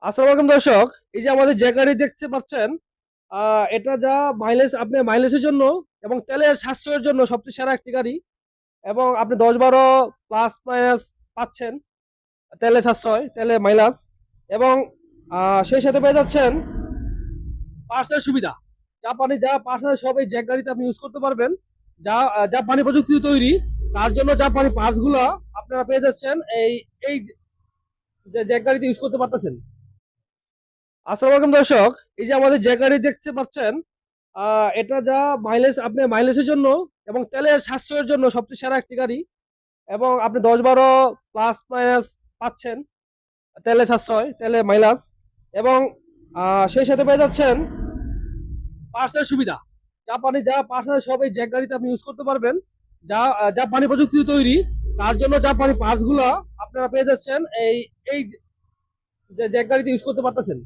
আসসালামু আলাইকুম দর্শক। এই যে আমাদের যে গাড়ি দেখতে পাচ্ছেন, এটা যা মাইলেজ, আপনি মাইলেজের জন্য এবং তেলের সাশ্রয়ের জন্য সবচেয়ে সেরা একটি গাড়ি। এবং আপনি 10-12 প্লাস মাইনাস পাচ্ছেন, তেলে সাশ্রয়, তেলে মাইলেজ, এবং সেই সাথে পেয়ে যাচ্ছেন পার্সের সুবিধা। যা পার্সেল সব এই জ্যাক গাড়িতে আপনি ইউজ করতে পারবেন। জাপানি প্রযুক্তি তৈরি, তার জন্য জাপানি পার্টস গুলো আপনারা পেয়ে যাচ্ছেন এই যে জ্যাক গাড়িতে ইউজ করতে পারতেছেন। আসসালামু আলাইকুম দর্শক। এই যে আমাদের যে গাড়ি দেখতে পাচ্ছেন, এটা যা মাইলেজ, আপনি মাইলেজের জন্য এবং তেলের সাশ্রয়ের জন্য সবচেয়ে সেরা একটি গাড়ি। এবং আপনি 10-12 প্লাস মাইনাস পাচ্ছেন, তেলে সাশ্রয়, তেলে মাইলেজ, এবং সেই সাথে পেয়ে যাচ্ছেন পার্সের সুবিধা। যা পার্সেল সব এই জ্যাক গাড়িতে আপনি ইউজ করতে পারবেন। জাপানি প্রযুক্তি তৈরি, তার জন্য জাপানি পার্টস গুলো আপনারা পেয়ে যাচ্ছেন এই যে জ্যাক গাড়িতে ইউজ করতে পারতেছেন।